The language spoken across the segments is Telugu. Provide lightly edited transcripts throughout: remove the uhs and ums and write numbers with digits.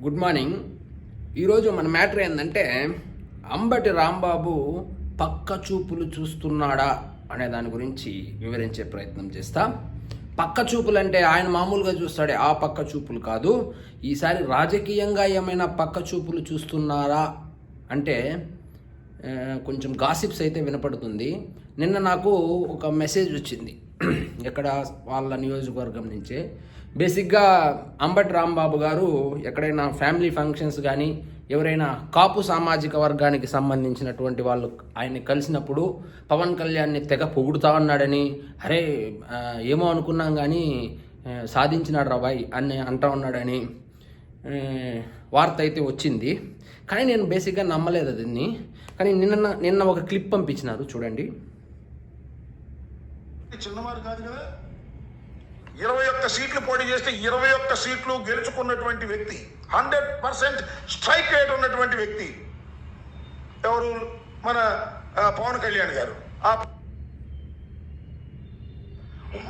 Good morning. ఈరోజు మన మ్యాటర్ ఏంటంటే అంబటి రాంబాబు పక్క చూపులు చూస్తున్నాడా అనే దాని గురించి వివరించే ప్రయత్నం చేస్తా. పక్క చూపులు అంటే ఆయన మామూలుగా చూస్తాడే ఆ పక్క చూపులు కాదు. ఈసారి రాజకీయంగా ఏమైనా పక్క చూపులు చూస్తున్నారా అంటే కొంచెం గాసిప్స్ అయితే వినపడుతుంది. నిన్న నాకు ఒక మెసేజ్ వచ్చింది ఎక్కడ వాళ్ళ నియోజకవర్గం నుంచే. బేసిక్గా అంబటి రాంబాబు గారు ఎక్కడైనా ఫ్యామిలీ ఫంక్షన్స్ కానీ ఎవరైనా కాపు సామాజిక వర్గానికి సంబంధించినటువంటి వాళ్ళు ఆయన్ని కలిసినప్పుడు పవన్ కళ్యాణ్ని తెగ పొగుడుతా ఉన్నాడని, అరే ఏమో అనుకున్నాం కానీ సాధించినాడు రాబాయ్ అని అంటా ఉన్నాడని వార్త అయితే వచ్చింది. కానీ నేను బేసిక్గా నమ్మలేదు దీన్ని. కానీ నిన్న ఒక క్లిప్ పంపించినారు, చూడండి. చిన్నవారు కాదు కదా, 21 సీట్లు పోటీ చేస్తే 21 సీట్లు గెలుచుకున్నటువంటి వ్యక్తి, 100% స్ట్రైక్ రేట్ ఉన్నటువంటి వ్యక్తి ఎవరు? మన పవన్ కళ్యాణ్ గారు. ఆ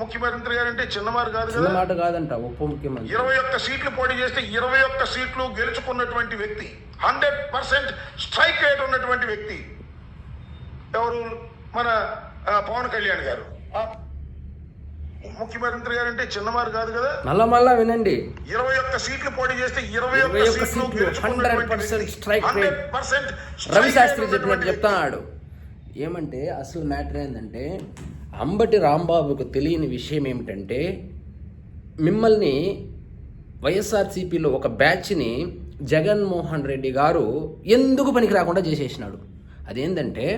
ముఖ్యమంత్రి గారు అంటే చిన్నవారు కాదు కదా, మాట కాదంట. ఉప ముఖ్యమంత్రి 21 సీట్లు పోటీ చేస్తే 21 సీట్లు గెలుచుకున్నటువంటి వ్యక్తి, 100% స్ట్రైక్ రేట్ ఉన్నటువంటి వ్యక్తి ఎవరు? మన పవన్ కళ్యాణ్ గారు. ముఖ్యమంత్రి గారు అంటే చిన్నవారు కాదు కదా, మళ్ళా వినండి. 21 సీట్లు పోటీ చేస్తే 21 సీట్లు 100% స్ట్రైక్ రేట్. రవి శాస్త్రి చెప్పినట్టు చెప్తున్నాడు. ఏమంటే అసలు మ్యాటర్ ఏంటంటే అంబటి రాంబాబుకు తెలియని విషయం ఏమిటంటే మిమ్మల్ని వైఎస్ఆర్సీపీలో ఒక బ్యాచ్ని జగన్మోహన్ రెడ్డి గారు ఎందుకు పనికి రాకుండా చేసేసినాడు. అదేంటంటే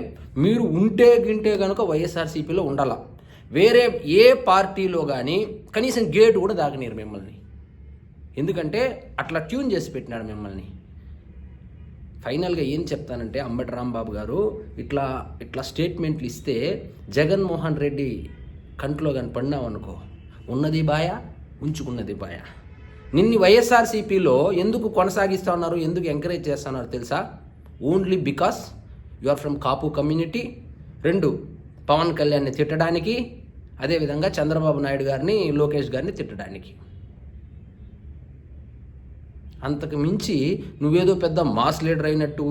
మీరు ఉంటే గింటే కనుక వైఎస్ఆర్సీపీలో ఉండాల, వేరే ఏ పార్టీలో కానీ కనీసం గేటు కూడా దాకనీరు మిమ్మల్ని. ఎందుకంటే అట్లా ట్యూన్ చేసి పెట్టినాడు మిమ్మల్ని. ఫైనల్గా ఏం చెప్తానంటే అంబటి రాంబాబు గారు ఇట్లా స్టేట్మెంట్లు ఇస్తే జగన్మోహన్ రెడ్డి కంట్లో కానీ పడినావు అనుకో, ఉన్నది బాయ ఉంచుకున్నది బాయ. నిన్ను వైఎస్ఆర్సీపీలో ఎందుకు కొనసాగిస్తూ ఉన్నారు, ఎందుకు ఎంకరేజ్ చేస్తున్నారు తెలుసా? Only because you are from Kapu community. 2, Pawan కళ్యాణ్ని తిట్టడానికి, అదేవిధంగా చంద్రబాబు నాయుడు గారిని, లోకేష్ గారిని తిట్టడానికి. అంతకు మించి నువ్వేదో పెద్ద మాస్ లీడర్ అయినట్టు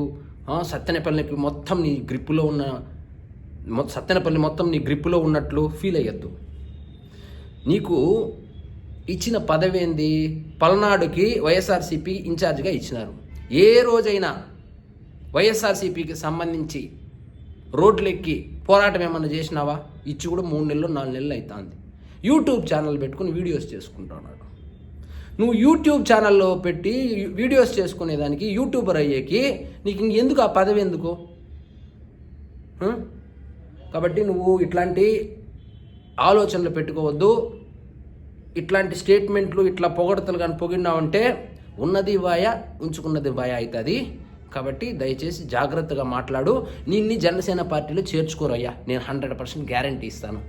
సత్తెనపల్లికి మొత్తం నీ గ్రిప్పులో ఉన్న సత్తెనపల్లి మొత్తం నీ గ్రిప్పులో ఉన్నట్లు ఫీల్ అయ్యొద్దు. నీకు ఇచ్చిన పదవి ఏంది? పల్నాడుకి వైఎస్ఆర్సీపీ ఇన్ఛార్జ్గా ఇచ్చినారు. ఏ రోజైనా వైఎస్ఆర్సీపీకి సంబంధించి రోడ్లెక్కి పోరాటం ఏమన్నా చేసినావా? ఇచ్చి కూడా 3 నెలలు 4 నెలలు అవుతుంది. యూట్యూబ్ ఛానల్ పెట్టుకుని వీడియోస్ చేసుకుంటున్నాడు. నువ్వు యూట్యూబ్ ఛానల్లో పెట్టి వీడియోస్ చేసుకునేదానికి, యూట్యూబర్ అయ్యేకి నీకు ఇంకెందుకు ఆ పదవి ఎందుకు? కాబట్టి నువ్వు ఇట్లాంటి ఆలోచనలు పెట్టుకోవద్దు. ఇట్లాంటి స్టేట్మెంట్లు, ఇట్లా పొగడతలు కానీ పొగిడినావంటే ఉన్నది వాయ ఉంచుకున్నది వాయ అవుతుంది. కాబట్టి దయచేసి జాగ్రత్తగా మాట్లాడు. నిన్ను జనసేన పార్టీలో చేర్చుకోరయ్యా, నేను 100% గ్యారంటీ ఇస్తాను.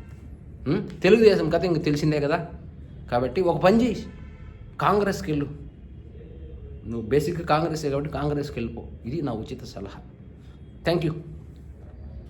తెలుగుదేశం కథ ఇంక తెలిసిందే కదా. కాబట్టి ఒక పని చేయి, కాంగ్రెస్కి వెళ్ళు. నువ్వు బేసిక్గా కాంగ్రెసే కాబట్టి కాంగ్రెస్కి వెళ్ళిపో. ఇది నా ఉచిత సలహా. Thank you.